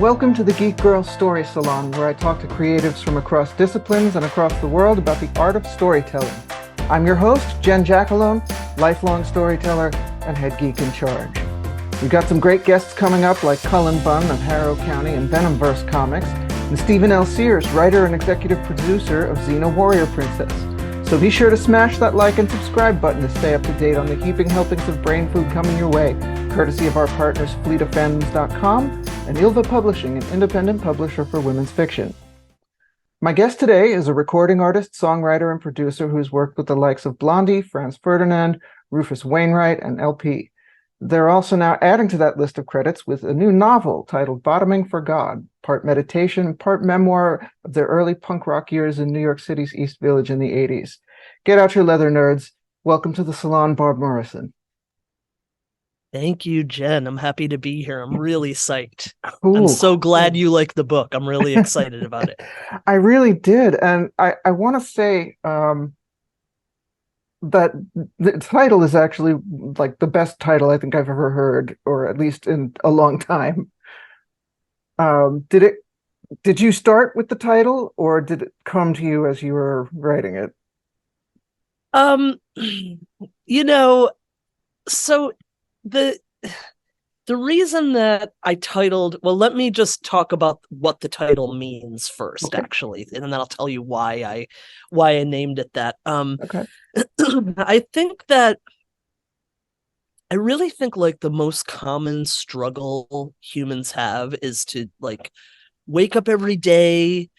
Welcome to the Geek Girl Story Salon, where I talk to creatives from across disciplines and across the world about the art of storytelling. I'm your host, Jen Jackalone, lifelong storyteller and head geek in charge. We've got some great guests coming up, like Cullen Bunn of Harrow County and Venomverse Comics, and Stephen L. Sears, writer and executive producer of Xena Warrior Princess. So be sure to smash that like and subscribe button to stay up to date on the heaping helpings of brain food coming your way, courtesy of our partners fleetofens.com and Ilva Publishing, an independent publisher for women's fiction. My guest today is a recording artist, songwriter, and producer who's worked with the likes of Blondie, Franz Ferdinand, Rufus Wainwright, and LP. They're also now adding to that list of credits with a new novel titled Bottoming for God, part meditation, part memoir of their early punk rock years in New York City's East Village in the 80s. Get out your leather, nerds. Welcome to the salon, Barb Morisson. Thank you, Jen. I'm happy to be here. I'm really psyched. Ooh, I'm so glad you like the book. I'm really excited about it. I really did. And I want to say that the title is actually like the best title I think I've ever heard, or at least in a long time. Did you start with the title, or did it come to you as you were writing it? So the reason that I titled, well, let me just talk about what the title means first, okay. Actually, and then I'll tell you why I named it that. Okay. I really think like the most common struggle humans have is to like wake up every day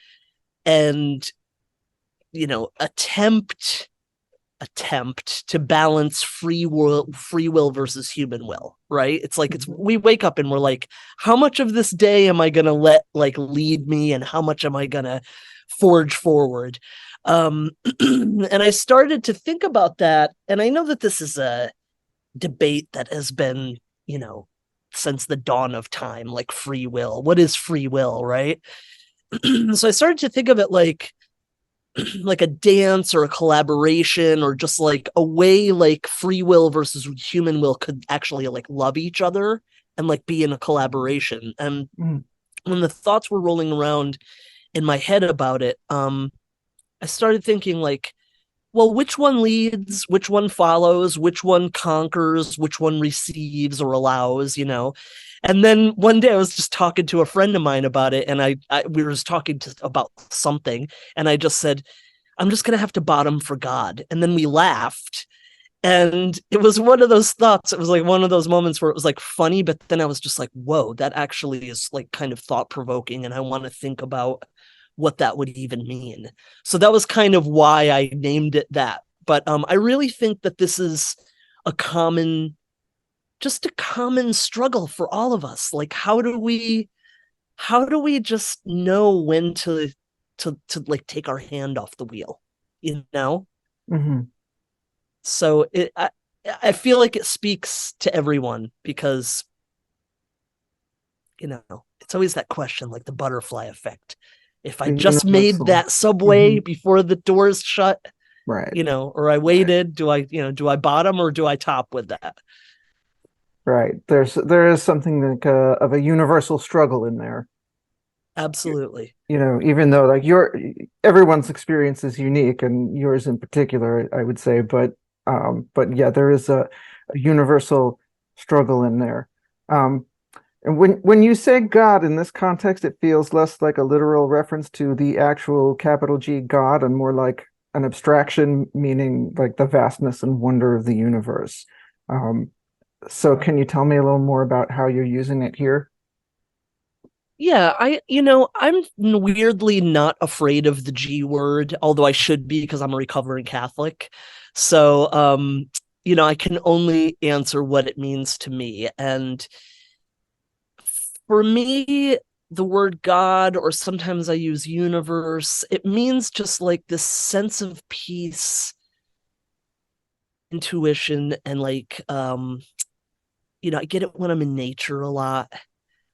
and attempt to balance free will versus human will, right? It's like we wake up and we're like, how much of this day am I gonna let like lead me, and how much am I gonna forge forward? And I started to think about that, and I know that this is a debate that has been, since the dawn of time, like free will. What is free will, right? So I started to think of it like a dance or a collaboration, or just like a way like free will versus human will could actually like love each other and like be in a collaboration. And when the thoughts were rolling around in my head about it, I started thinking like, well, which one leads, which one follows, which one conquers, which one receives or allows, And then one day I was just talking to a friend of mine about it, and we were talking about something, and I just said, I'm just going to have to bottom for God. And then we laughed, and it was one of those thoughts. It was like one of those moments where it was like funny, but then I was just like, whoa, that actually is like kind of thought provoking. And I want to think about what that would even mean. So that was kind of why I named it that. But I really think that this is a common struggle for all of us. Like, how do we just know when to like take our hand off the wheel, Mm-hmm. So I feel like it speaks to everyone, because it's always that question, like the butterfly effect. If I just made that subway before the doors shut, right, or I waited, right. do I bottom or do I top with that? Right. There is something like of a universal struggle in there. Absolutely. Even though like everyone's experience is unique, and yours in particular, I would say, but yeah, there is a universal struggle in there. And when you say God in this context, it feels less like a literal reference to the actual capital G God, and more like an abstraction, meaning like the vastness and wonder of the universe. So can you tell me a little more about how you're using it here? Yeah, I'm weirdly not afraid of the G word, although I should be, because I'm a recovering Catholic. So, I can only answer what it means to me. And for me, the word God, or sometimes I use universe, it means just like this sense of peace, intuition, and like, I get it when I'm in nature a lot,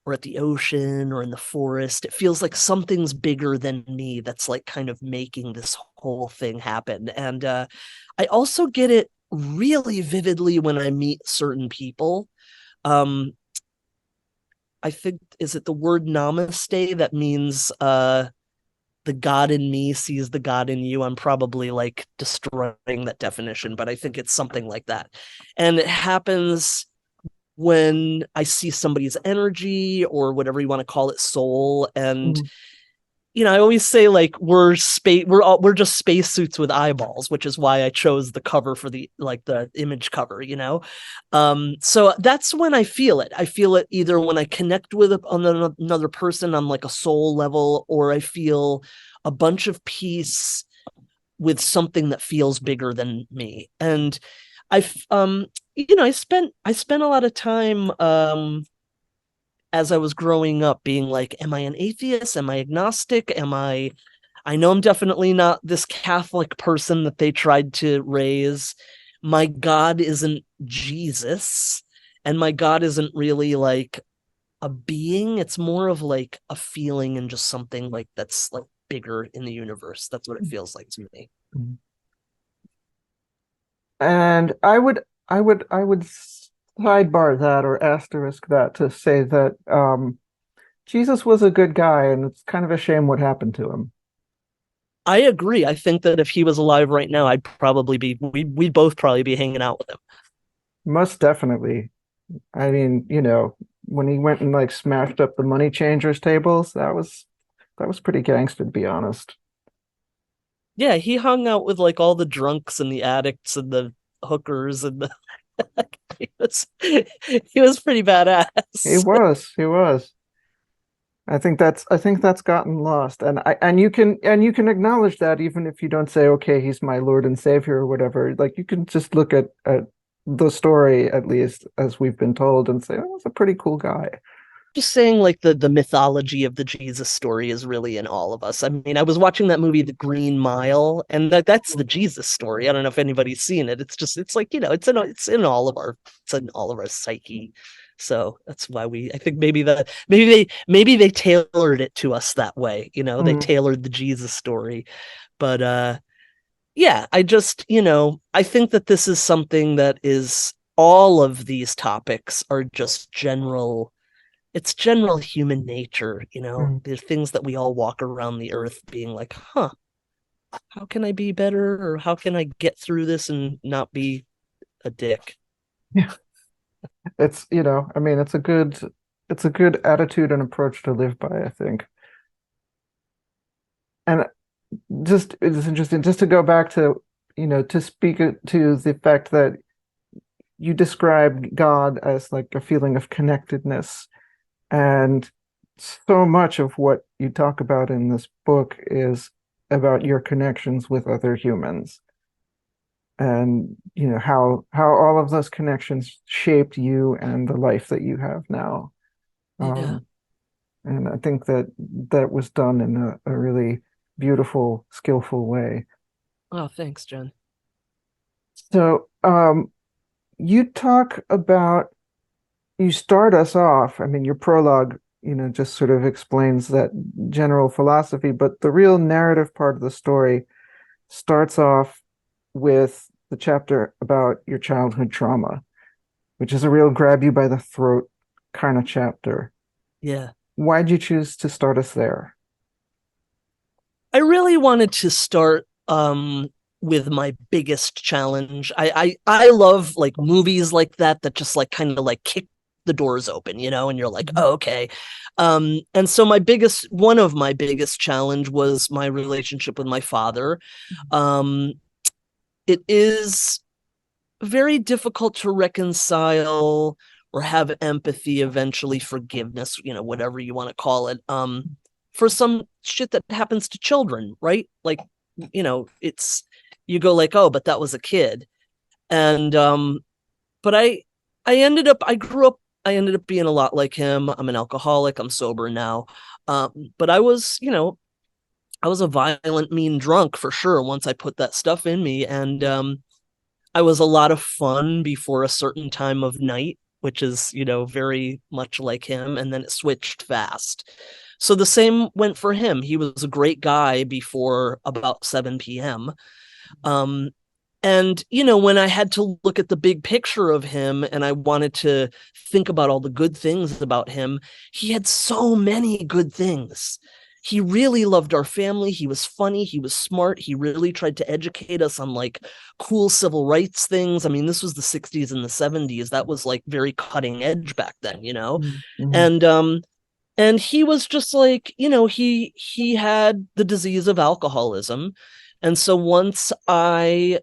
or at the ocean, or in the forest. It feels like something's bigger than me that's like kind of making this whole thing happen. And I also get it really vividly when I meet certain people. I think, is it the word namaste that means the God in me sees the God in you? I'm probably like destroying that definition, but I think it's something like that. And it happens when I see somebody's energy, or whatever you want to call it, soul. And Mm. I always say, like, we're just spacesuits with eyeballs, which is why I chose the cover for the image cover. So that's when I feel it. I feel it either when I connect with another person on like a soul level, or I feel a bunch of peace with something that feels bigger than me. And I've I spent a lot of time as I was growing up being like, am I an atheist? Am I agnostic? I know I'm definitely not this Catholic person that they tried to raise. My God isn't Jesus, and my God isn't really like a being. It's more of like a feeling, and just something like that's like bigger in the universe. That's what it feels like to me. Mm. And I would sidebar that or asterisk that to say that Jesus was a good guy, and it's kind of a shame what happened to him. I agree. I think that if he was alive right now, we'd both probably be hanging out with him. Most definitely. I mean, when he went and like smashed up the money changers tables, that was pretty gangster to be honest. Yeah, he hung out with like all the drunks and the addicts and the hookers and the he was pretty He badass. was, he was. I think that's gotten lost. And you can acknowledge that even if you don't say, okay, he's my Lord and Savior or whatever. Like you can just look at the story, at least as we've been told, and say, oh, that's a pretty cool guy. Just saying, like, the mythology of the Jesus story is really in all of us. I mean, I was watching that movie The Green Mile, and that's the Jesus story. I don't know if anybody's seen it. It's like, it's in all of our psyche. So that's why I think maybe they tailored it to us that way. They Mm, tailored the Jesus story. But yeah, I think that this is something that is, all of these topics are just general, it's general human nature. mm. There's things that we all walk around the earth being like, huh, how can I be better, or how can I get through this and not be a dick? Yeah. I mean, it's a good attitude and approach to live by, I think. And just it's interesting just to go back to, to speak to the fact that you described God as like a feeling of connectedness. And so much of what you talk about in this book is about your connections with other humans, and how all of those connections shaped you and the life that you have now. Yeah. Um, and I think that was done in a really beautiful, skillful way. Oh, thanks, Jen. So, you talk about, you start us off. I mean, your prologue, just sort of explains that general philosophy, but the real narrative part of the story starts off with the chapter about your childhood trauma, which is a real grab you by the throat kind of chapter. Yeah. Why'd you choose to start us there? I really wanted to start with my biggest challenge. I love like movies like that just like kind of like kick the doors open, and you're like, oh, okay. And so one of my biggest challenge was my relationship with my father. Um, it is very difficult to reconcile or have empathy, eventually forgiveness, whatever you want to call it, for some shit that happens to children, right? Like, it's, you go like, oh, but that was a kid. And but I ended up being a lot like him. I'm an alcoholic. I'm sober now. But I was a violent, mean drunk for sure once I put that stuff in me. And I was a lot of fun before a certain time of night, which is, very much like him. And then it switched fast. So the same went for him. He was a great guy before about 7 p.m. Um, And, you know, when I had to look at the big picture of him and I wanted to think about all the good things about him, he had so many good things. He really loved our family. He was funny. He was smart. He really tried to educate us on like cool civil rights things. I mean, this was the 60s and the 70s. That was like very cutting edge back then, you know? Mm-hmm. And and he was just like, you know, he had the disease of alcoholism. And so once I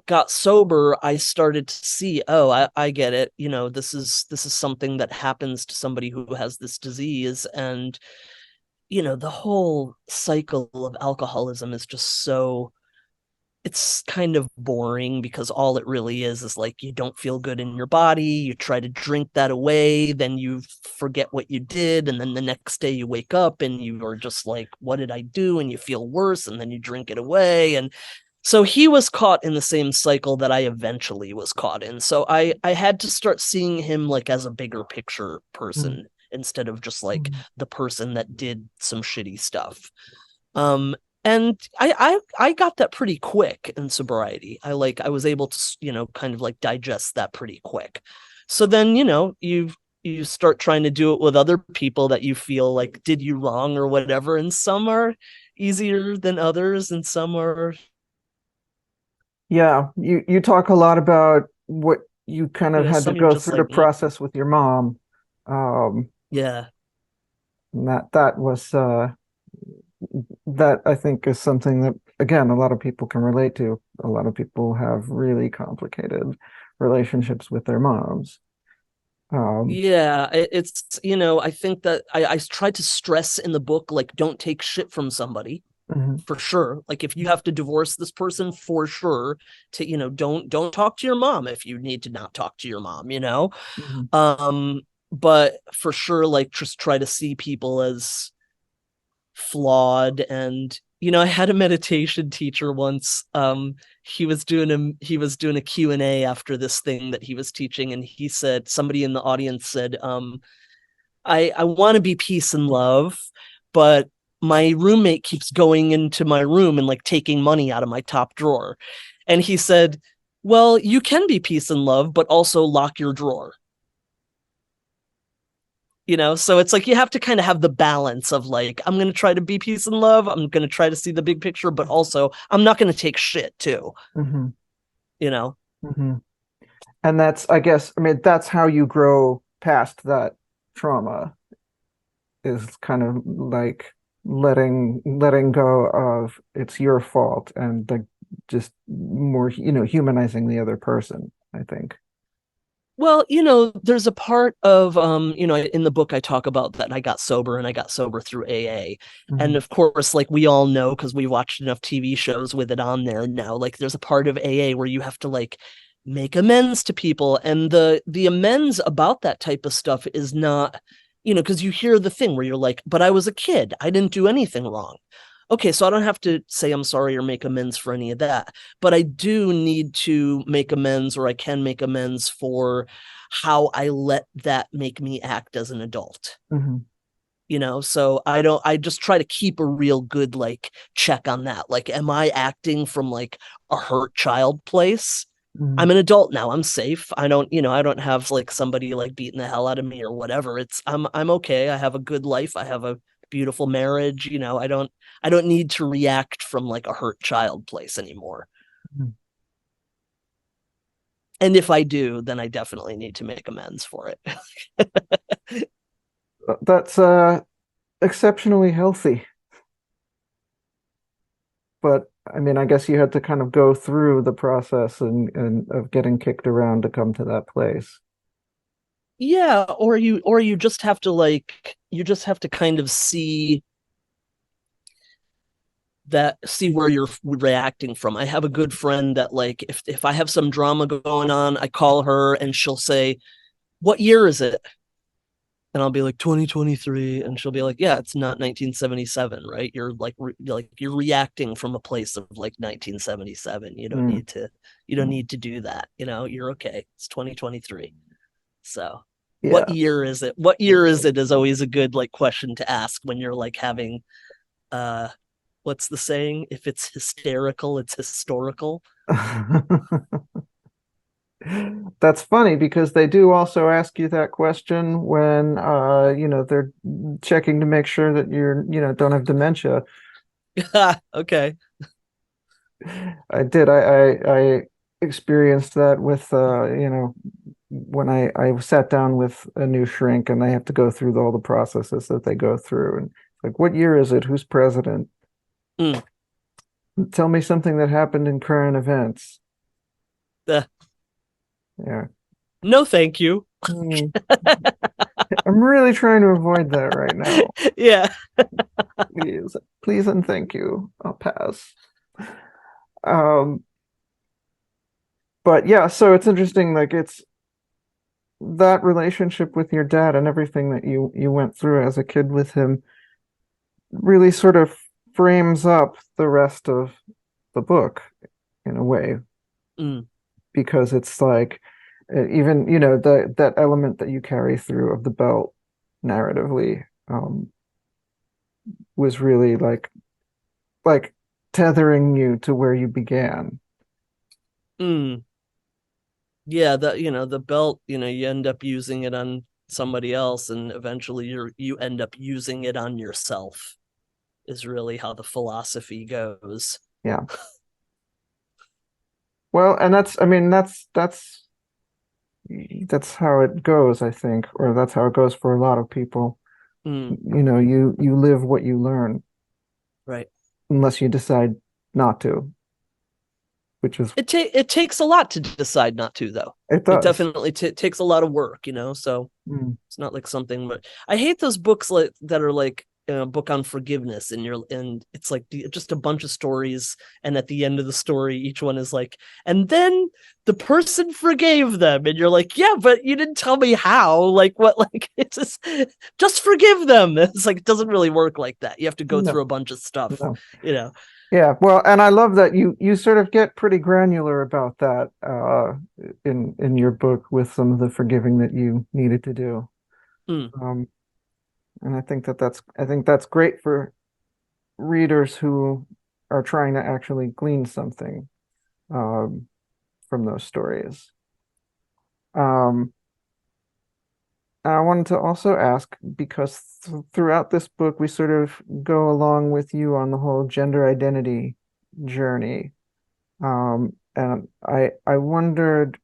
got sober, I started to see, oh, I get it. You know, this is something that happens to somebody who has this disease. And, you know, the whole cycle of alcoholism is just so, it's kind of boring because all it really is like you don't feel good in your body, you try to drink that away, then you forget what you did, and then the next day you wake up and you are just like, what did I do? And you feel worse, and then you drink it away. And so he was caught in the same cycle that I eventually was caught in. So I had to start seeing him like as a bigger picture person instead of just like Mm-hmm. the person that did some shitty stuff. Um, and I got that pretty quick in sobriety. I was able to, you know, kind of like digest that pretty quick. So then, you know, you start trying to do it with other people that you feel like did you wrong or whatever, and some are easier than others and some are, Yeah, you talk a lot about what you kind you of know, had to some you're go just through the like, mm, process with your mom. Um, yeah. and that was that I think is something that again a lot of people can relate to. A lot of people have really complicated relationships with their moms. Um, Yeah, it's, you know, I think that I tried to stress in the book, like, don't take shit from somebody mhm, for sure. Like, if you have to divorce this person for sure, to, you know, don't talk to your mom if you need to not talk to your mom, you know? mhm. Um, but for sure, like, just try to see people as flawed. And, you know, I had a meditation teacher once. He was doing a Q&A after this thing that he was teaching, and he said, somebody in the audience said, I want to be peace and love, but my roommate keeps going into my room and like taking money out of my top drawer. And he said, well, you can be peace and love, but also lock your drawer. You know, so it's like you have to kind of have the balance of like, I'm going to try to be peace and love, I'm going to try to see the big picture, but also I'm not going to take shit too, Mhm, you know. mhm. And that's, I guess, I mean, that's how you grow past that trauma is kind of like letting go of it's your fault and like just more, humanizing the other person, I think. Well, you know, there's a part of, you know, in the book I talk about that I got sober, and I got sober through AA. And Mhm, of course, like we all know, because we watched enough TV shows with it on there now, like there's a part of AA where you have to like make amends to people. And the amends about that type of stuff is not, you know, because you hear the thing where you're like, but I was a kid, I didn't do anything wrong. Okay, so I don't have to say I'm sorry or make amends for any of that, but I do need to make amends, or I can make amends for how I let that make me act as an adult. mhm, You know, so I just try to keep a real good like check on that. Like, am I acting from like a hurt child place? mhm, I'm an adult now. I'm safe. I don't, you know, I don't have like somebody like beating the hell out of me or whatever. I'm okay. I have a good life. I have a beautiful marriage. You know, I don't need to react from like a hurt child place anymore. mhm. And if I do, then I definitely need to make amends for it. That's exceptionally healthy. But I mean, I guess you had to kind of go through the process and of getting kicked around to come to that place. Yeah, or you just have to like, you just have to kind of see where you're reacting from. I have a good friend that like, if I have some drama going on, I call her and she'll say, "What year is it?" And I'll be like 2023, and she'll be like, "Yeah, it's not 1977, right? You're like you're reacting from a place of like 1977. You don't Mm, need to you don't need to do that. You know, you're okay. It's 2023." So, what yeah. year is it? What year is it is always a good like question to ask when you're like having uh what's the saying? If it's hysterical, it's historical. That's funny because they do also ask you that question when they're checking to make sure that don't have dementia. Okay. I experienced that with when I sat down with a new shrink and they have to go through all the processes that they go through, and like, what year is it? Who's president? Mm. Tell me something that happened in current events. Uh, Yeah. no, thank you. Hmm. I'm really trying to avoid that right now. Yeah. Please, please and thank you. I'll pass. Um, but yeah, so it's interesting, like it's that relationship with your dad and everything that you went through as a kid with him really sort of frames up the rest of the book in a way, Mm. because it's like even that element that you carry through of the belt narratively was really like tethering you to where you began. Mm. Yeah, the belt, you end up using it on somebody else, and eventually you end up using it on yourself, is really how the philosophy goes. Yeah. Well, and that's how it goes, I think, or that's how it goes for a lot of people. Mm. You live what you learn, Right. unless you decide not to, which is It takes a lot to decide not to, though. it It does. definitely takes a lot of work, so Mm. it's not like something. But I hate those books like that are like a book on forgiveness, and it's like just a bunch of stories, and at the end of the story, each one is like, and then the person forgave them, and you're like, yeah, but you didn't tell me how. Like what? Like it's just forgive them. It's like it doesn't really work like that. You have to go No, through a bunch of stuff, no. you know. Yeah, well, and I love that you sort of get pretty granular about that in your book with some of the forgiving that you needed to do. Mm. Um, and I think that's great for readers who are trying to actually glean something um, from those stories. Um, I wanted to also ask, because throughout this book we sort of go along with you on the whole gender identity journey. And I wondered,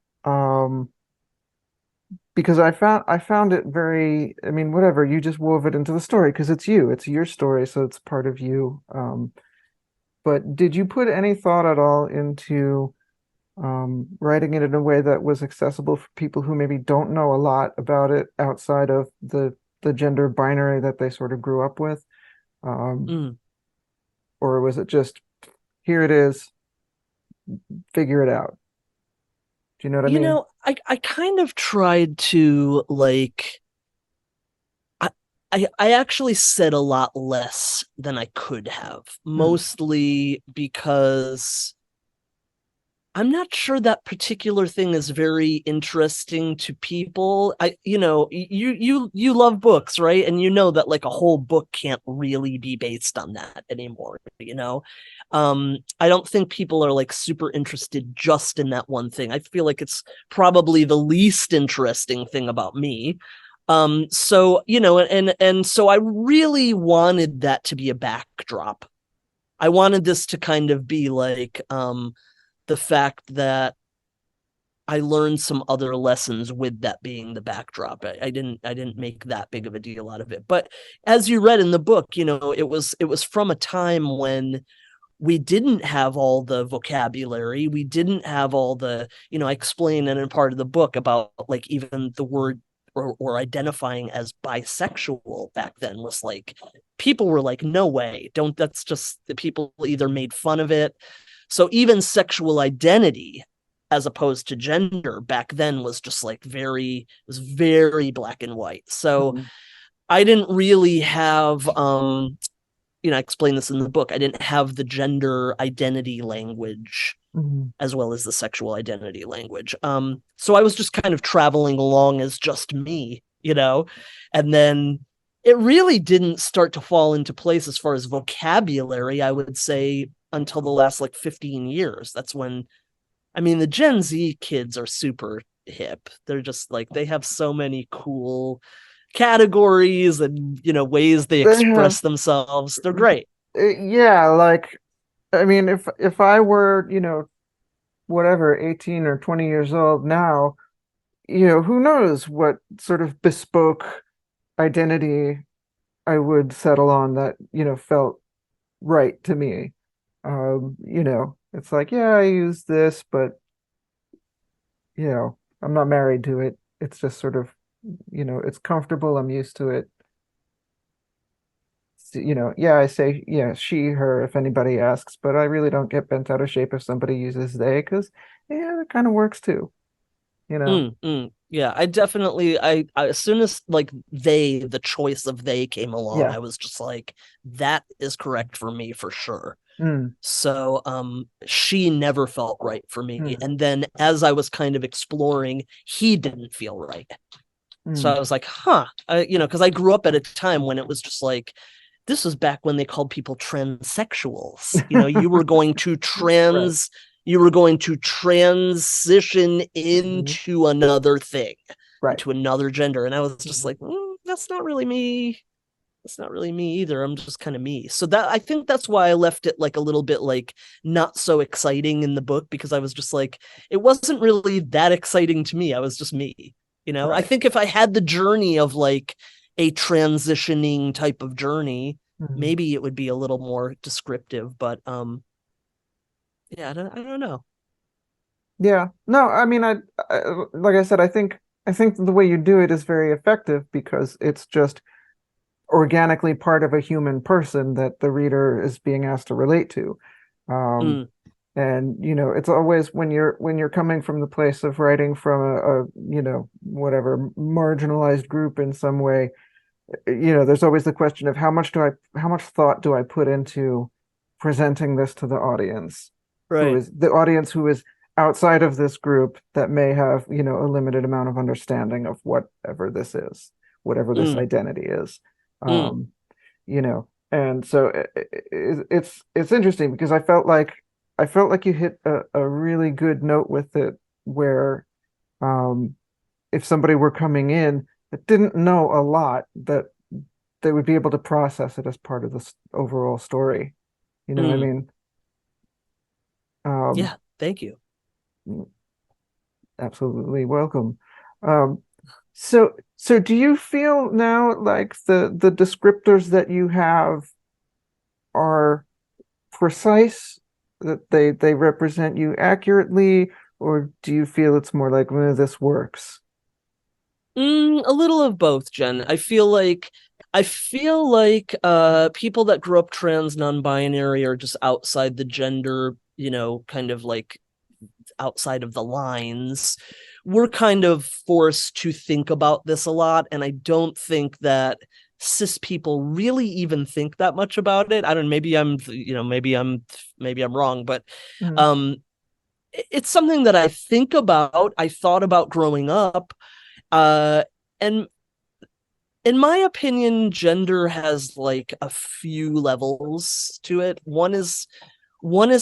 because I found it very, I mean, whatever, you just wove it into the story because it's your story, so it's part of you. But did you put any thought at all into writing it in a way that was accessible for people who maybe don't know a lot about it outside of the gender binary that they sort of grew up with? Um, Mm. or was it just, here it is, figure it out? Do you know what I mean? I kind of tried to like I, I actually said a lot less than I could have, Hmm. mostly because I'm not sure that particular thing is very interesting to people. You love books, right? And you know that like a whole book can't really be based on that anymore. I don't think people are like super interested just in that one thing. I feel like it's probably the least interesting thing about me. So, and so I really wanted that to be a backdrop. I wanted this to kind of be like the fact that I learned some other lessons with that being the backdrop. I didn't make that big of a deal out of it. But as you read in the book, it was from a time when we didn't have all the vocabulary. We didn't have all I explain in a part of the book about like even the word or identifying as bisexual back then was like people were like, no way, don't, that's just the people either made fun of it. So even sexual identity as opposed to gender back then was just like was very black and white. So Hmm. I didn't really have I explain this in the book. I didn't have the gender identity language Hmm. as well as the sexual identity language. So I was just kind of traveling along as just me, and then it really didn't start to fall into place as far as vocabulary, I would say, until the last like 15 years. That's when, I mean, the Gen Z kids are super hip. They're just like, they have so many cool categories and, ways they They have, express themselves. They're great. yeah, like, I mean, if I were, whatever, 18 or 20 years old now, who knows what sort of bespoke identity I would settle on that, felt right to me. It's like, yeah, I use this, but, I'm not married to it. It's just sort of, it's comfortable. I'm used to it. Yeah, I say, yeah, she, her, if anybody asks, but I really don't get bent out of shape if somebody uses they, because, yeah, that kind of works too, you know? Yeah, I definitely, as soon as like the choice of they came along, Yeah. I was just like, that is correct for me for sure. Mm, So she never felt right for me. mm, And then as I was kind of exploring, he didn't feel right. So mm. I was like, huh, because I grew up at a time when it was just like, this was back when they called people transsexuals. Right. You were going to transition Mhm. into another thing, Right. into another gender. And I was just Mhm. like, that's not really me. That's not really me either. I'm just kind of me. So that, I think that's why I left it like a little bit like not so exciting in the book, because I was just like, it wasn't really that exciting to me. I was just me. I Right. think if I had the journey of like a transitioning type of journey, Mhm. maybe it would be a little more descriptive. But yeah, I don't know. Yeah. No, I mean, like I said, I think the way you do it is very effective because it's just organically part of a human person that the reader is being asked to relate to. Um, Mm, and it's always when you're coming from the place of writing from whatever marginalized group in some way, there's always the question of how much thought do I put into presenting this to the audience, right. who is outside of this group that may have, a limited amount of understanding of whatever this is, whatever this Mm, identity is. mm, Um, and so it's interesting because I felt like you hit a really good note with it where um if somebody were coming in that didn't know a lot, that they would be able to process it as part of this overall story. You know what I mm. mean? Um, Yeah. Thank you. Absolutely welcome. Um, so do you feel now like the descriptors that you have are precise, that they represent you accurately, or do you feel it's more like, this works? A little of both, Jen. I feel like people that grew up trans non-binary are just outside the gender, kind of like outside of the lines. We're kind of forced to think about this a lot, and I don't think that cis people really even think that much about it. I don't know, maybe I'm wrong, but Mm, um it's something that I think about, I thought about growing up. And in my opinion, gender has like a few levels to it. One is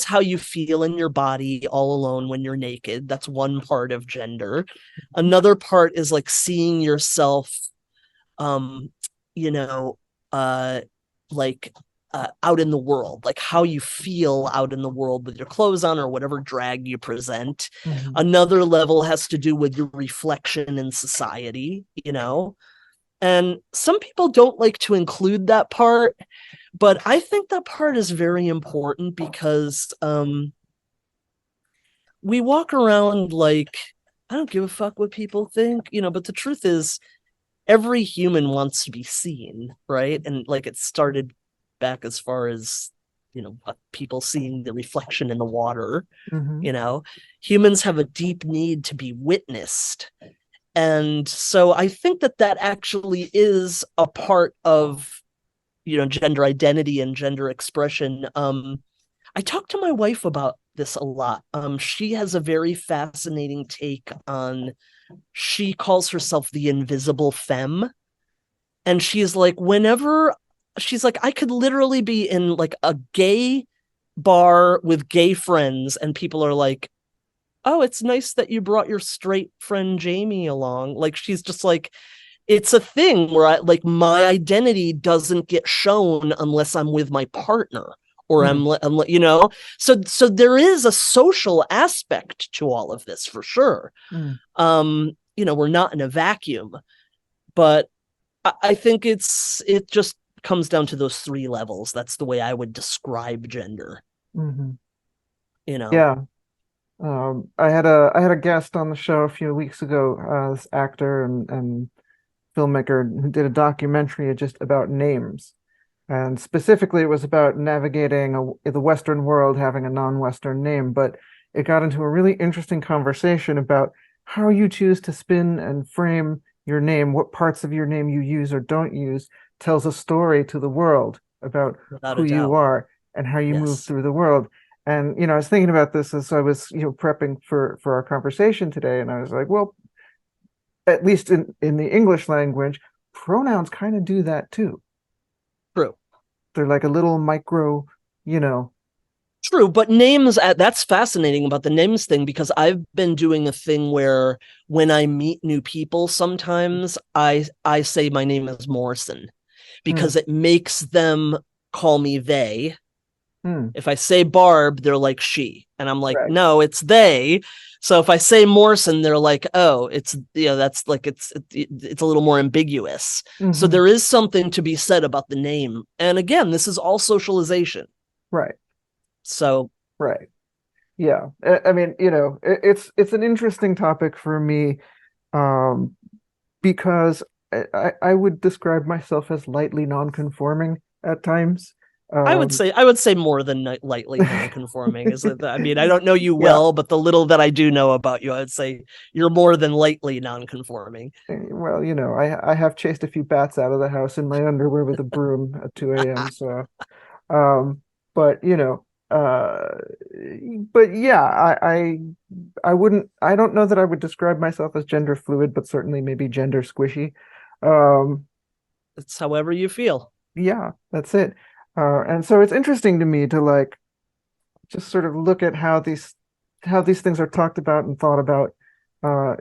how you feel in your body all alone when you're naked. That's one part of gender. Another part is like seeing yourself, um, you know, uh, like out in the world, like how you feel out in the world with your clothes on or whatever drag you present. mhm, Another level has to do with your reflection in society. And some people don't like to include that part, but I think that part is very important because we walk around like, I don't give a fuck what people think, but the truth is every human wants to be seen, right? And like it started back as far as people seeing the reflection in the water. mhm, You know, humans have a deep need to be witnessed, and so I think that actually is a part of gender identity and gender expression. I talked to my wife about this a lot. She has a very fascinating take on, she calls herself the invisible femme, And she's like, whenever she's like, I could literally be in like a gay bar with gay friends, and people are like, oh, it's nice that you brought your straight friend Jamie along. Like, she's just like, it's a thing where I like my identity doesn't get shown unless I'm with my partner or Mm, so there is a social aspect to all of this for sure. mm, We're not in a vacuum, but I think it just comes down to those three levels. That's the way I would describe gender, mhm. you know. Yeah. I had a guest on the show a few weeks ago, this actor and filmmaker who did a documentary just about names. And specifically, it was about navigating the Western world having a non-Western name. But it got into a really interesting conversation about how you choose to spin and frame your name, what parts of your name you use or don't use, tells a story to the world about Without who a you doubt. are and how you move Yes. through the world. And I was thinking about this as I was, prepping for our conversation today, and I was like, well, at least in the English language, pronouns kind of do that too. True. They're like a little micro, you know. True, but that's fascinating about the names thing, because I've been doing a thing where when I meet new people, sometimes I say my name is Morrison Hmm, because it makes them call me they. hmm, If I say Barb, they're like she, and I'm like, right. no, it's they. So if I say Morisson, they're like, oh, that's like it's a little more ambiguous. So Hmm, there is something to be said about the name, and again, this is all socialization. right, So right. Yeah. I mean, it's an interesting topic for me, um, because I would describe myself as lightly non-conforming at times. Um, I would say more than lightly non-conforming. I mean, I don't know you yeah. well, but the little that I do know about you, I would say you're more than lightly non-conforming. Well, I have chased a few bats out of the house in my underwear with a broom at 2 a.m. So, um, but but yeah, I wouldn't, I don't know that I would describe myself as gender fluid, but certainly maybe gender squishy. Um, It's however you feel. yeah, that's it. And so it's interesting to me to like just sort of look at how these things are talked about and thought about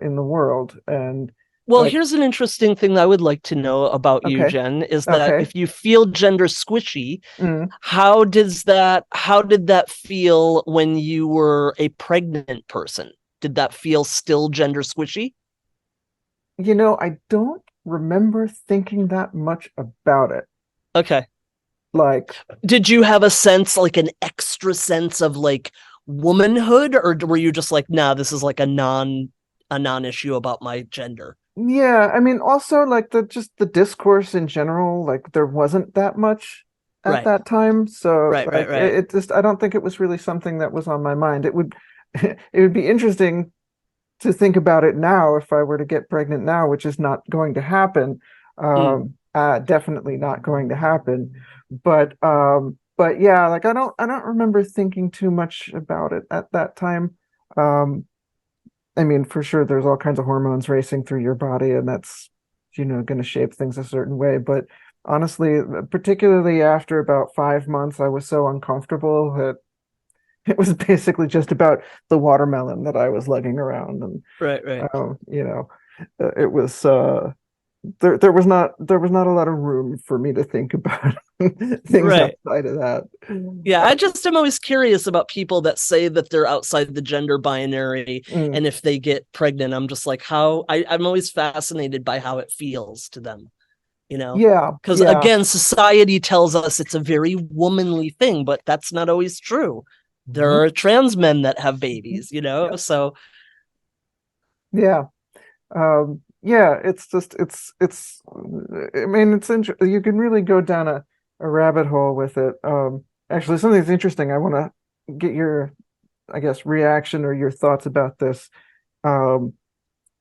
in the world. And Well, like, here's an interesting thing that I would like to know about you, okay, Jen, is that okay. if you feel gender squishy, Mm. how did that feel when you were a pregnant person? Did that feel still gender squishy? I don't remember thinking that much about it. Okay. Like, Did you have a sense, like an extra sense of like womanhood, or were you just like, nah, this is like a non-issue about my gender? yeah, I mean, also like the discourse in general, like there wasn't that much at Right. that time. So Right, right, like it, right. it just I don't think it was really something that was on my mind. It would it would be interesting to think about it now if I were to get pregnant now, which is not going to happen. Mm. Definitely not going to happen. But yeah, like I don't remember thinking too much about it at that time. Um, I mean, for sure, there's all kinds of hormones racing through your body, and that's, going to shape things a certain way. But honestly, particularly after about 5 months, I was so uncomfortable that it was basically just about the watermelon that I was lugging around, and Right, right. it was there was not a lot of room for me to think about things Right. outside of that. Yeah, I just am always curious about people that say that they're outside the gender binary, Mm, and if they get pregnant, I'm just like, I'm always fascinated by how it feels to them, you know? yeah, Because yeah. again, society tells us it's a very womanly thing, but that's not always true. There Mhm, are trans men that have mhm. babies, you know? Yep. So Yeah. Yeah, it's I mean, it's interesting. You can really go down a rabbit hole with it. Actually, something that's interesting. I want to get your, I guess, reaction or your thoughts about this. Um,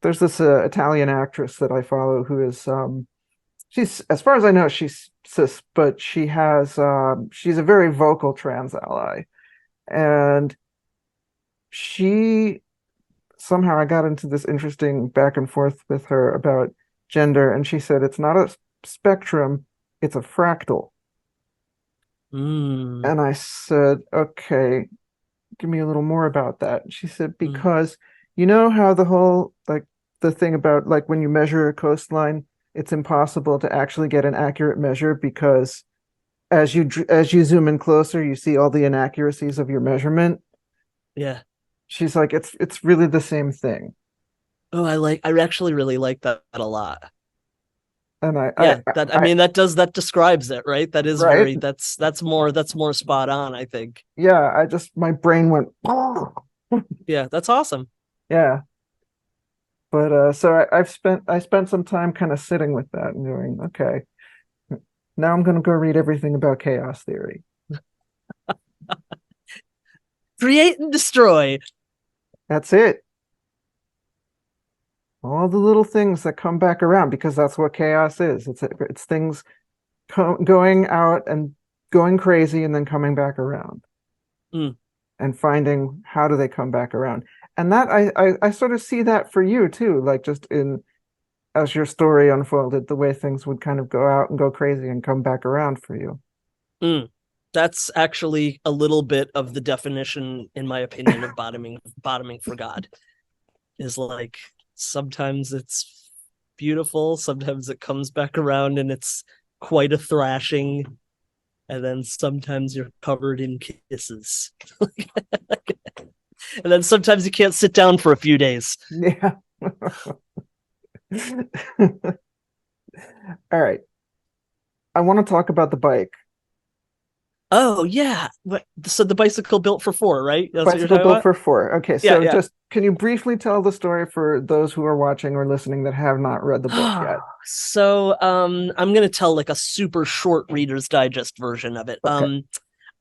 there's this Italian actress that I follow who is she's, as far as I know, she's cis, but she's a very vocal trans ally, and she somehow I got into this interesting back and forth with her about gender, and she said it's not a spectrum, it's a fractal. Mm, And I said, okay, give me a little more about that. And she said, mm, because you know how the whole, like, the thing about, like, when you measure a coastline, it's impossible to actually get an accurate measure because as you zoom in closer, you see all the inaccuracies of your measurement. yeah. She's like, it's really the same thing. Oh, I actually really like that a lot. And Yeah, I mean, that describes it, right? That is right? very, that's more spot on, I think. Yeah, my brain went, Yeah, that's awesome. yeah. But so I spent some time kind of sitting with that and going, okay, now I'm gonna go read everything about chaos theory. Create and destroy. That's it. All the little things that come back around because that's what chaos is. It's things going out and going crazy and then coming back around Mm, and finding how do they come back around. And that I sort of see that for you too, like just in as your story unfolded, the way things would kind of go out and go crazy and come back around for you. mm. That's actually a little bit of the definition, in my opinion, of bottoming for God. Is like sometimes it's beautiful, sometimes it comes back around and it's quite a thrashing, and then sometimes you're covered in kisses. And then sometimes you can't sit down for a few days. Yeah. All right. I want to talk about the bike. Oh yeah. So the bicycle built for four, right? That's what you're Bicycle talking built about? for four. Okay, Yeah, so yeah. just can you briefly tell the story for those who are watching or listening that have not read the book yet? So I'm gonna tell like a super short Reader's Digest version of it. Okay.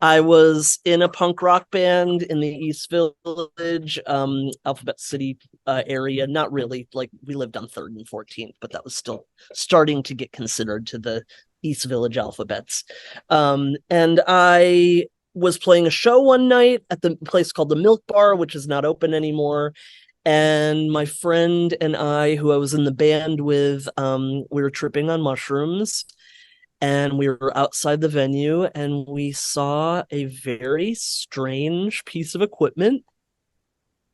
I was in a punk rock band in the East Village, Alphabet City area. Not really, like we lived on 3rd and 14th, but that was still starting to get considered to the East Village alphabets. And I was playing a show one night at the place called the Milk Bar, which is not open anymore. And my friend and I, who I was in the band with, we were tripping on mushrooms, and we were outside the venue and we saw a very strange piece of equipment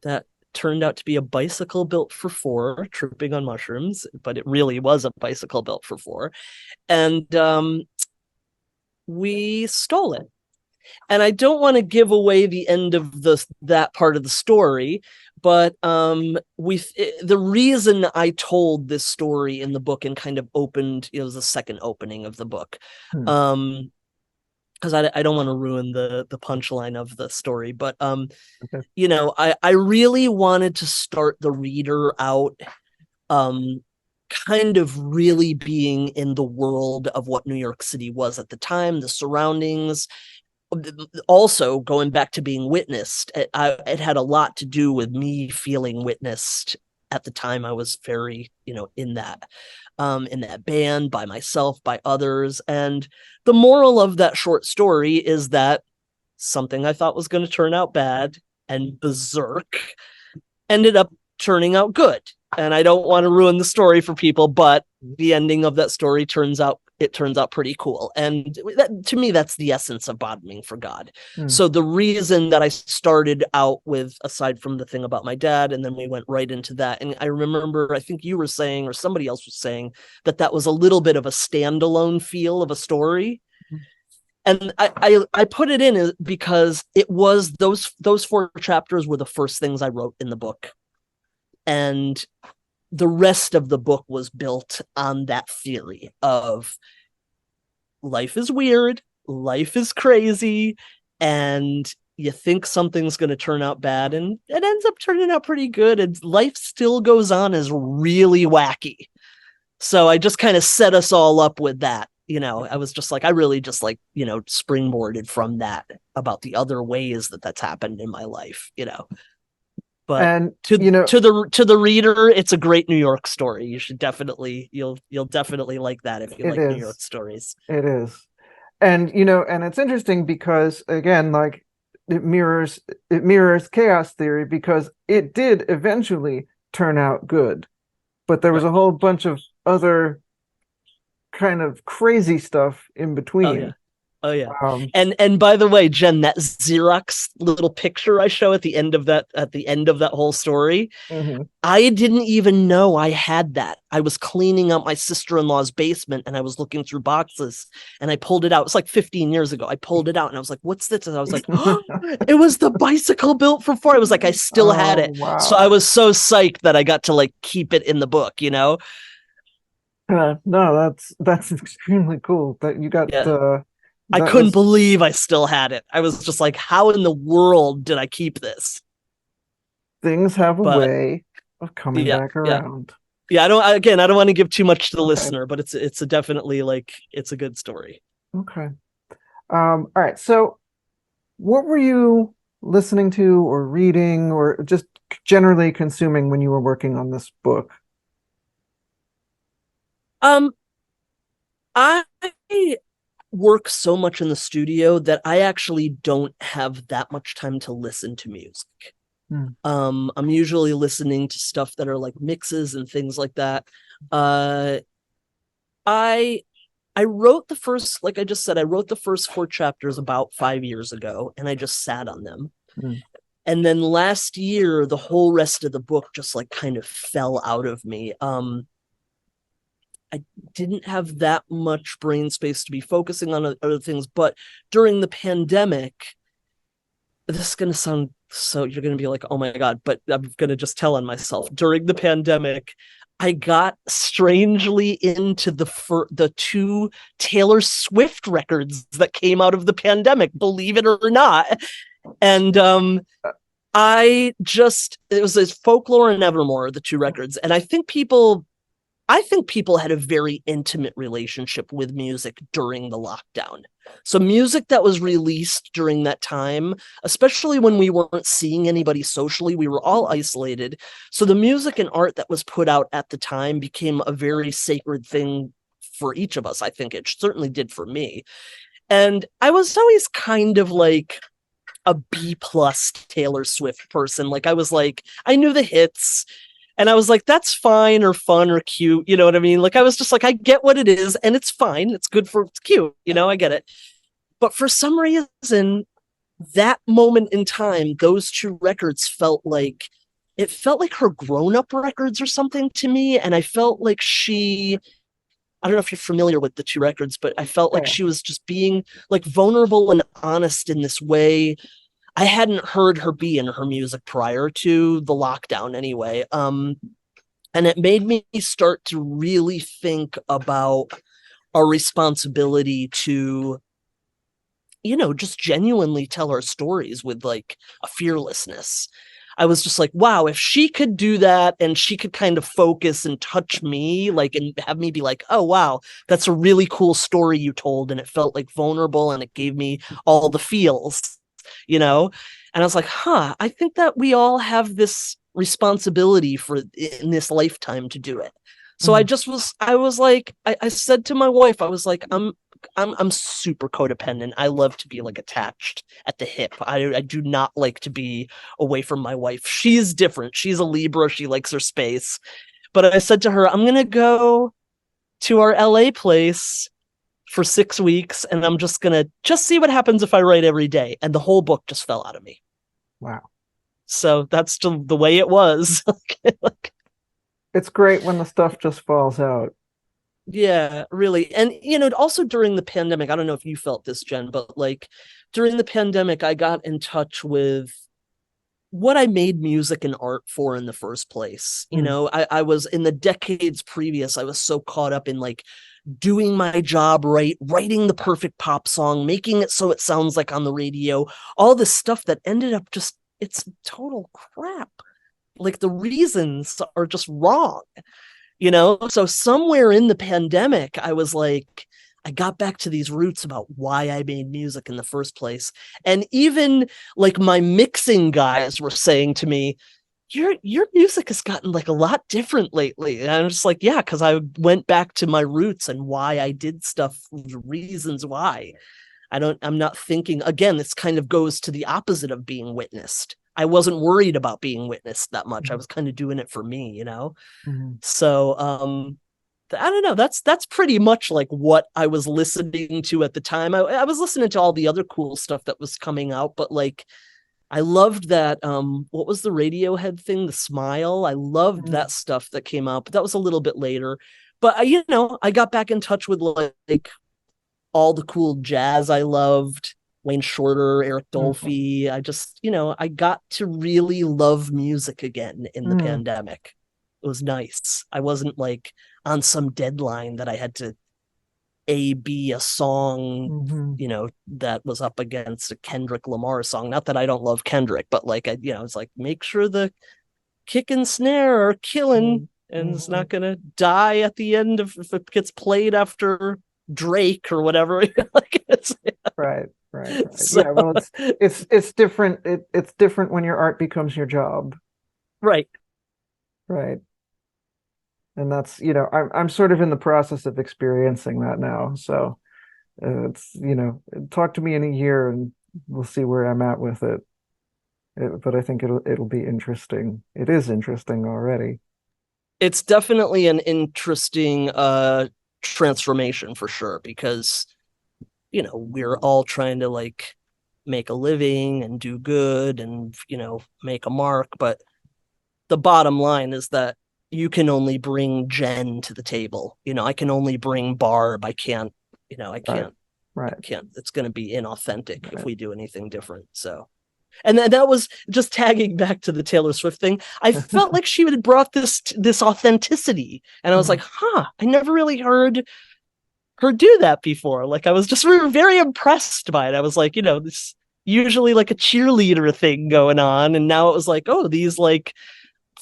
that turned out to be a bicycle built for four tripping on mushrooms, but it really was a bicycle built for four. And we stole it. And I don't want to give away the end of that part of the story, but the reason I told this story in the book and kind of opened, it was the second opening of the book, Hmm. because I don't want to ruin the punchline of the story, but Okay. I really wanted to start the reader out kind of really being in the world of what New York City was at the time, the surroundings. Also, going back to being witnessed, it had a lot to do with me feeling witnessed at the time. I was very, in that band by myself, by others. And the moral of that short story is that something I thought was going to turn out bad and berserk ended up turning out good. And I don't want to ruin the story for people, but the ending of that story turns out pretty cool. And to me, that's the essence of bottoming for God. Hmm. So the reason that I started out with, aside from the thing about my dad, and then we went right into that. And I remember, I think you were saying, or somebody else was saying, that was a little bit of a standalone feel of a story. And I put it in because it was those 4 chapters were the first things I wrote in the book. And the rest of the book was built on that theory of life is weird, life is crazy, and you think something's going to turn out bad, and it ends up turning out pretty good, and life still goes on as really wacky. So I just kind of set us all up with that. I was just like, I really just like, springboarded from that about the other ways that's happened in my life. But And to the reader, it's a great New York story. You should definitely you'll definitely like that if you it like New York is. stories. It is. And and it's interesting because again, like it mirrors chaos theory because it did eventually turn out good. But there was Right. a whole bunch of other kind of crazy stuff in Oh yeah. between. Oh yeah. Um, And by the way, Jen, that Xerox little picture I show at the end of that whole story, mhm. I didn't even know I had that. I was cleaning out my sister-in-law's basement and I was looking through boxes and I pulled it out. It's like 15 years ago. I pulled it out and I was like, what's this? And I was like, oh, it was the bicycle built for four. I was like, I still had Oh it. So wow. I was so psyched that I got to like keep it in the book, you know? No, that's extremely cool that you got Yeah. I that couldn't was believe I still had it. I was just like, how in the world did I keep this? things have a But way of coming yeah, back yeah. around. Yeah, I don't want to give too much to the Okay. listener, but it's a definitely like it's a good story. Okay. All right. So what were you listening to or reading or just generally consuming when you were working on this book? Um, I work so much in the studio that I actually don't have that much time to listen to music. Hmm. I'm usually listening to stuff that are like mixes and things like that. Uh, I I wrote the first, like I just said, I wrote the first four chapters about 5 years ago, and I just sat on them. Hmm. And then last year, the whole rest of the book just like kind of fell out of me. I didn't have that much brain space to be focusing on other things. But during the pandemic, this is going to sound so, you're going to be like, oh my God, but I'm going to just tell on myself. During the pandemic, I got strangely into the two Taylor Swift records that came out of the pandemic, believe it or not. And I just, it was this Folklore and Evermore, the two records. And I think people had a very intimate relationship with music during the lockdown. So music that was released during that time, especially when we weren't seeing anybody socially, we were all isolated. So the music and art that was put out at the time became a very sacred thing for each of us. I think it certainly did for me. And I was always kind of like a B plus Taylor Swift person. Like I was like, I knew the hits. And I was like, that's fine or fun or cute. You know what I mean? Like, I was just like, I get what it is and it's fine. It's good for, it's cute. You know, I get it. But for some reason, that moment in time, those two records it felt like her grown up records or something to me. And I felt like I don't know if you're familiar with the two records, but I felt like Yeah. she was just being like vulnerable and honest in this way I hadn't heard her be in her music prior to the lockdown anyway. And it made me start to really think about our responsibility to, you know, just genuinely tell our stories with like a fearlessness. I was just like, wow, if she could do that and she could kind of focus and touch me, like, and have me be like, oh, wow, that's a really cool story you told. And it felt like vulnerable and it gave me all the feels, you know? And I was like, huh, I think that we all have this responsibility for in this lifetime to do it. So Mhm. I was like, I said to my wife, I was like, I'm super codependent. I love to be like attached at the hip. I do not like to be away from my wife. She's different. She's a Libra. She likes her space. But I said to her, I'm gonna go to our LA place for 6 weeks, and I'm just gonna just see what happens if I write every day. And the whole book just fell out of me. Wow. So that's the way it was. It's great when the stuff just falls out. Yeah, really. And you know, also during the pandemic, I don't know if you felt this, Jen, but like during the pandemic, I got in touch with what I made music and art for in the first place. You Mm. know, I was in the decades previous, I was so caught up in like doing my job right, writing the perfect pop song, making it so it sounds like on the radio, all this stuff that ended up just, it's total crap. Like the reasons are just wrong, you know? So somewhere in the pandemic, I was like, I got back to these roots about why I made music in the first place. And even like my mixing guys were saying to me, your music has gotten like a lot different lately. And I'm just like, yeah, because I went back to my roots and why I did stuff, reasons why. I'm not thinking again, this kind of goes to the opposite of being witnessed. I wasn't worried about being witnessed that much. I was kind of doing it for me, you know? Mhm. So I don't know. That's pretty much like what I was listening to at the time. I was listening to all the other cool stuff that was coming out, but like I loved that what was the Radiohead thing, The Smile? I loved that stuff that came out, but that was a little bit later. But I got back in touch with like all the cool jazz I loved, Wayne Shorter, Eric Dolphy. I just, I got to really love music again in the pandemic. It was nice. I wasn't like on some deadline that I had to be a song, that was up against a Kendrick Lamar song. Not that I don't love Kendrick, but like, it's like, make sure the kick and snare are killing and it's not going to die at the end if it gets played after Drake or whatever. Like Right. So, yeah, well, it's different. It's different when your art becomes your job. Right. And that's, I'm sort of in the process of experiencing that now. So it's, talk to me in a year and we'll see where I'm at with it. But I think it'll be interesting. It is interesting already. It's definitely an interesting transformation for sure, because we're all trying to like make a living and do good and make a mark, but the bottom line is that you can only bring Jen to the table. I can only bring Barb. I can't. Right. I can't. It's going to be inauthentic if we do anything different. So, and that was just tagging back to the Taylor Swift thing. I felt like she had brought this authenticity, and I was like, I never really heard her do that before. Like, I was just very impressed by it. I was like, this usually like a cheerleader thing going on, and now it was like, oh, these like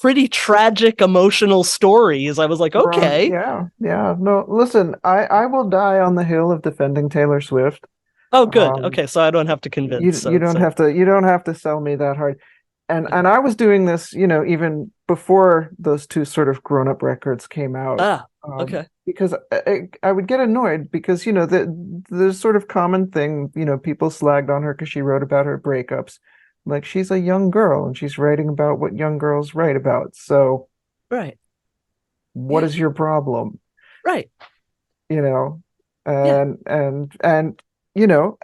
pretty tragic emotional stories. I was like, okay. Yeah. No, listen, I will die on the hill of defending Taylor Swift. Oh, good. Okay, so I don't have to convince. You don't have to sell me that hard. And I was doing this, even before those two sort of grown-up records came out. Okay. Because I would get annoyed because, the sort of common thing, people slagged on her because she wrote about her breakups. Like, she's a young girl and she's writing about what young girls write about. So, right. What is your problem? Right. And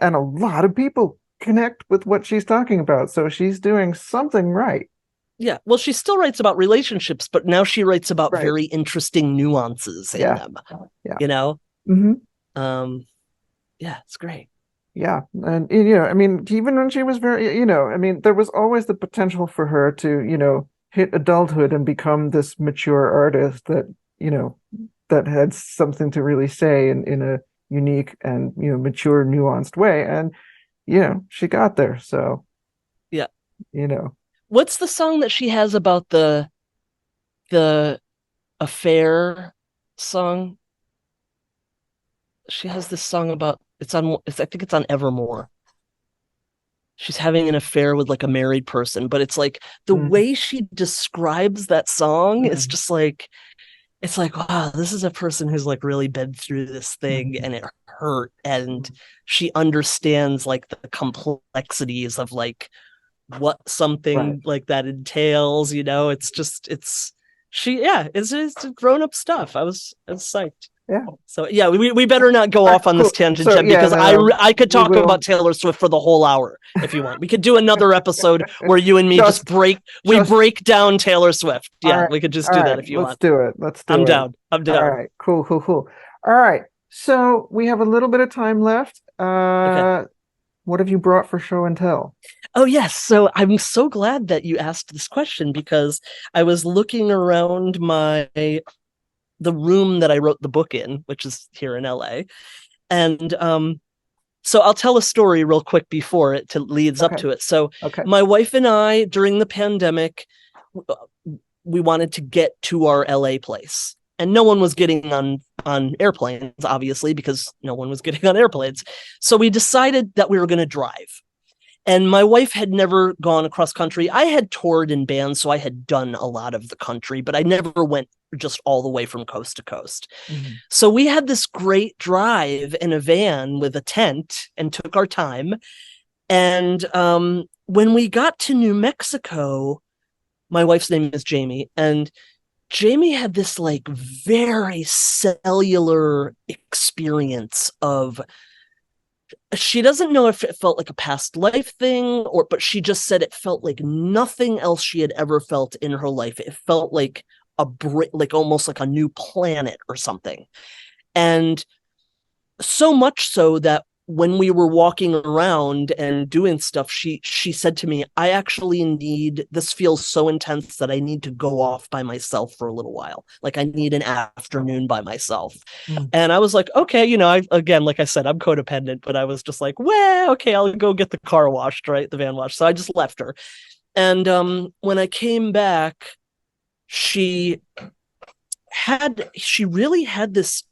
a lot of people connect with what she's talking about. So she's doing something right. Yeah. Well, she still writes about relationships, but now she writes about very interesting nuances in them. Yeah. Yeah, it's great. Yeah. And, even when she was very, there was always the potential for her to, hit adulthood and become this mature artist that, that had something to really say in a unique and, mature, nuanced way. And, she got there. So, yeah. What's the song that she has about the affair song? She has this song about, I think it's on Evermore. She's having an affair with like a married person, but it's like the way she describes that song is just like, it's like, wow, this is a person who's like really been through this thing and it hurt. And she understands like the complexities of like what something like that entails, it's just, it's grown up stuff. I was psyched. Yeah. So yeah, we better not go off on this tangent, Jen, because I could talk about Taylor Swift for the whole hour if you want. We could do another episode where you and me just break down Taylor Swift. Yeah, we could just do that if you want. Let's do it. I'm down. All right. Cool. All right. So we have a little bit of time left. Okay. What have you brought for show and tell? Oh, yes. So I'm so glad that you asked this question, because I was looking around the room that I wrote the book in, which is here in LA. And so I'll tell a story real quick before it leads up to it. So my wife and I, during the pandemic, we wanted to get to our LA place. And no one was getting on airplanes, obviously, because no one was getting on airplanes. So we decided that we were going to drive. And my wife had never gone across country. I had toured in bands, so I had done a lot of the country, but I never went just all the way from coast to coast. So we had this great drive in a van with a tent and took our time. And when we got to New Mexico, my wife's name is Jamie, and Jamie had this like very cellular experience of, she doesn't know if it felt like a past life thing, or but she just said it felt like nothing else she had ever felt in her life. It felt like like almost like a new planet or something. And so much so that when we were walking around and doing stuff, she said to me, I actually need, this feels so intense that I need to go off by myself for a little while. Like I need an afternoon by myself. Mm. And I was like, okay, I, again, like I said, I'm codependent, but I was just like, well, okay, I'll go get the car washed, right? The van washed. So I just left her. And when I came back, she she really had this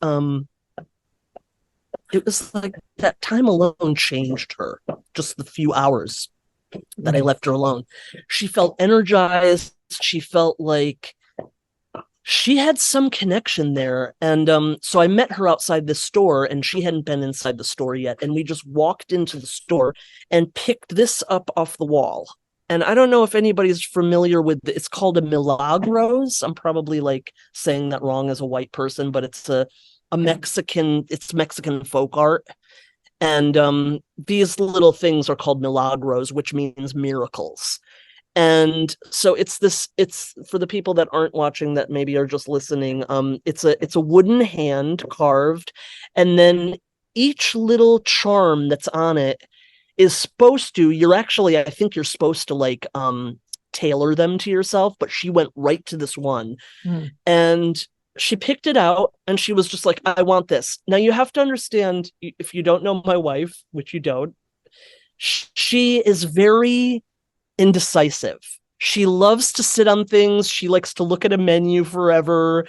it was like that time alone changed her. Just the few hours that I left her alone, she felt energized. She felt like she had some connection there. And so I met her outside the store, and she hadn't been inside the store yet, and we just walked into the store and picked this up off the wall. And I don't know if anybody's familiar with it's called a Milagros. I'm probably like saying that wrong as a white person, but it's a Mexican folk art. And these little things are called milagros, which means miracles. And so it's for the people that aren't watching, that maybe are just listening. It's a wooden hand carved, and then each little charm that's on it is supposed to, I think you're supposed to like tailor them to yourself, but she went right to this one. Mm. And she picked it out, and she was just like, I want this. Now you have to understand, if you don't know my wife, which you don't, she is very indecisive. She loves to sit on things. She likes to look at a menu forever.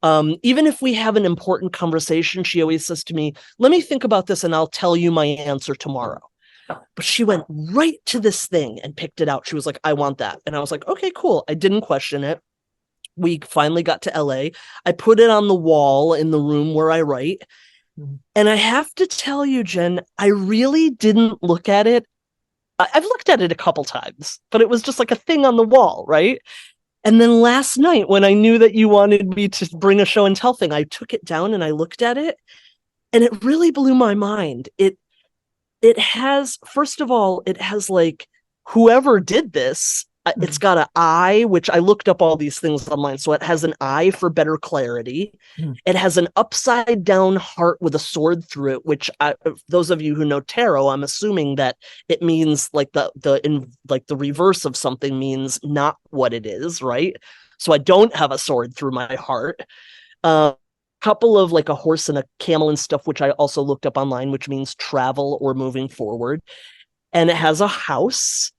Even if we have an important conversation, she always says to me, let me think about this and I'll tell you my answer tomorrow. But she went right to this thing and picked it out. She was like, I want that. And I was like, okay, cool. I didn't question it. We finally got to LA. I put it on the wall in the room where I write. And I have to tell you, Jen, I really didn't look at it. I've looked at it a couple times, but it was just like a thing on the wall, right? And then last night, when I knew that you wanted me to bring a show and tell thing, I took it down and I looked at it, and it really blew my mind. It has, first of all, it has like, whoever did this, it's got an eye, which I looked up all these things online. So it has an eye for better clarity. It has an upside down heart with a sword through it, which those of you who know tarot, I'm assuming that it means like the reverse of something means not what it is, right? So I don't have a sword through my heart. Couple of like a horse and a camel and stuff, which I also looked up online, which means travel or moving forward. And it has a house.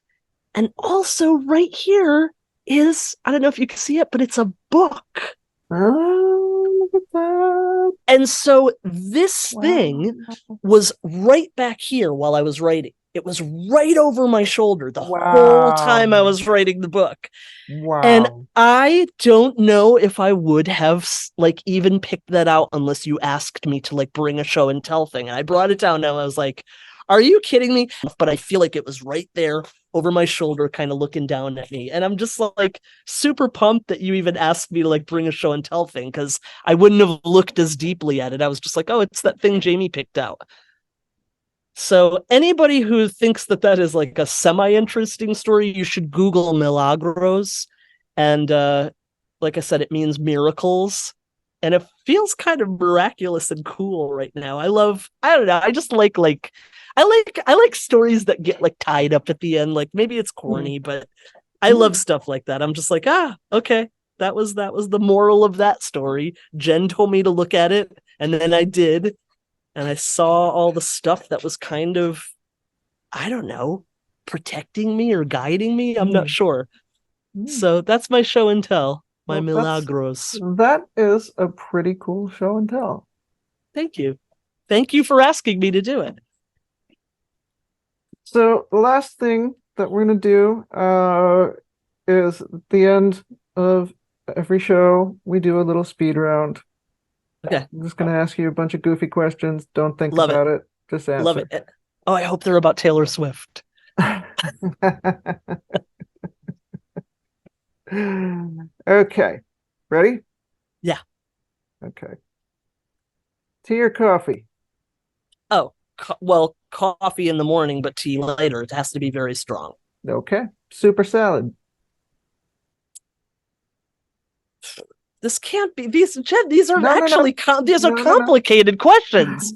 And also right here is, I don't know if you can see it, but it's a book. Oh, look at that. And so this thing was right back here while I was writing. It was right over my shoulder the whole time I was writing the book. Wow. And I don't know if I would have like even picked that out unless you asked me to like bring a show and tell thing. And I brought it down and I was like, are you kidding me? But I feel like it was right there over my shoulder, kind of looking down at me. And I'm just like super pumped that you even asked me to like bring a show and tell thing, because I wouldn't have looked as deeply at it. I was just like, oh, it's that thing Jamie picked out. So anybody who thinks that that is like a semi-interesting story, you should Google Milagros. And like I said, it means miracles. And it feels kind of miraculous and cool right now. I don't know, I just like I like stories that get like tied up at the end. Like maybe it's corny, but I love stuff like that. I'm just like, okay. That was the moral of that story. Jen told me to look at it, and then I did. And I saw all the stuff that was kind of, I don't know, protecting me or guiding me. I'm not sure. So that's my show and tell, my Milagros. That is a pretty cool show and tell. Thank you. Thank you for asking me to do it. So the last thing that we're going to do is at the end of every show, we do a little speed round. Okay. I'm just going to ask you a bunch of goofy questions. Don't think Love about it. Just answer. Love it. Oh, I hope they're about Taylor Swift. Okay. Ready? Yeah. Okay. Tea or coffee? Oh, well, coffee in the morning, but tea later. It has to be very strong. Okay. Soup or salad? This can't be these. Jen, these are No, no, no. actually these are No, no, no. complicated questions.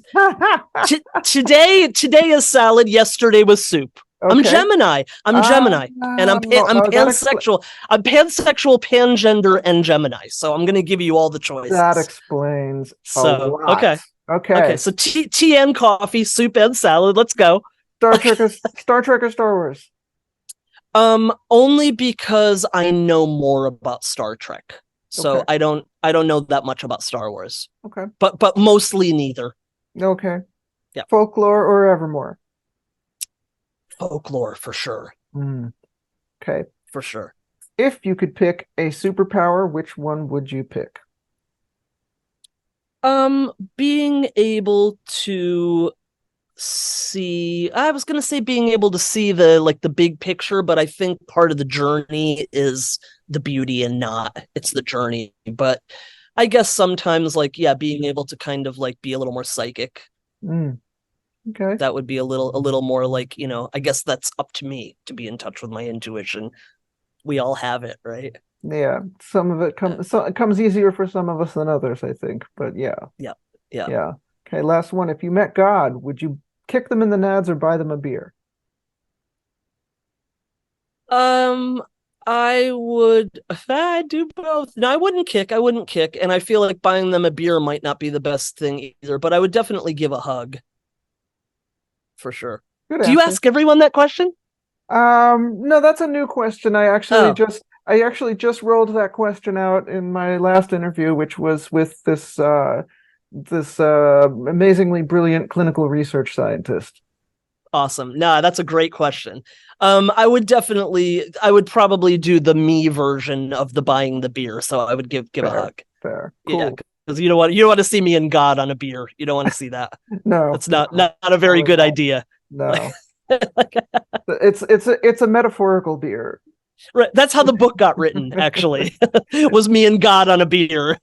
Today is salad. Yesterday was soup. I'm Okay. Gemini. I'm Gemini, and I'm pansexual. I'm pansexual, pangender, and Gemini. So I'm going to give you all the choices. That explains a So lot. okay. Okay. So tea and coffee, soup and salad. Let's go. Star Trek or Star Wars? Only because I know more about Star Trek. So Okay. I don't know that much about Star Wars. Okay. But mostly neither. Okay. Yeah. Folklore or Evermore? Folklore for sure. Okay. For sure. If you could pick a superpower, which one would you pick? Being able to see, I was gonna say being able to see the big picture, but I think part of the journey is the beauty and not it's the journey. But I guess sometimes being able to kind of be a little more psychic. Okay. That would be a little more I guess that's up to me to be in touch with my intuition. We all have it, right? Yeah, some of it comes easier for some of us than others, I think. But yeah. Yeah. Okay, last one. If you met God, would you kick them in the nads or buy them a beer? I'd do both. No, I wouldn't kick. And I feel like buying them a beer might not be the best thing either, but I would definitely give a hug. For sure. Good Do answer. you ask everyone that question? No, that's a new question. I actually just rolled that question out in my last interview, which was with this amazingly brilliant clinical research scientist. Awesome. Nah, that's a great question. I would probably do the me version of the buying the beer. So I would give a hug. Fair. Cool. Yeah, because you don't want to see me and God on a beer. You don't want to see that. No. That's not a very good idea. No. It's a metaphorical beer. Right. That's how the book got written, actually. Was me and God on a beer.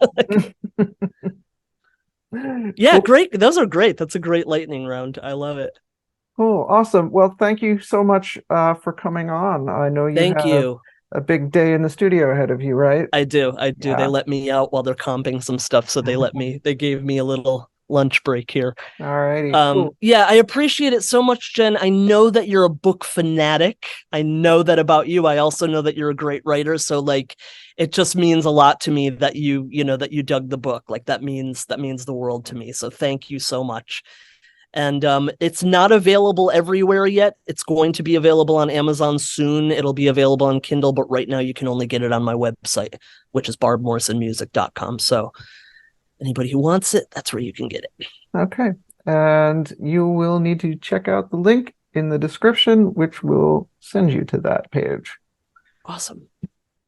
Yeah, cool. Great. Those are great. That's a great lightning round. I love it. Cool. Awesome. Well, thank you so much for coming on. I know you have a big day in the studio ahead of you, right? I do. Yeah. They let me out while they're comping some stuff, so they gave me a little lunch break here. All righty. Cool. Yeah, I appreciate it so much, Jen. I know that you're a book fanatic. I know that about you. I also know that you're a great writer. So it just means a lot to me that you dug the book. That means the world to me. So thank you so much. And it's not available everywhere yet. It's going to be available on Amazon soon. It'll be available on Kindle, but right now you can only get it on my website, which is barbmorrisonmusic.com. So anybody who wants it, that's where you can get it. Okay. And you will need to check out the link in the description, which will send you to that page. Awesome.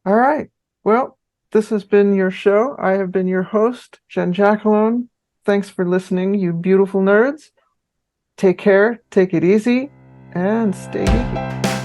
All right. Well, this has been your show. I have been your host, Jen Jackalone. Thanks for listening, you beautiful nerds. Take care, take it easy, and stay geeky.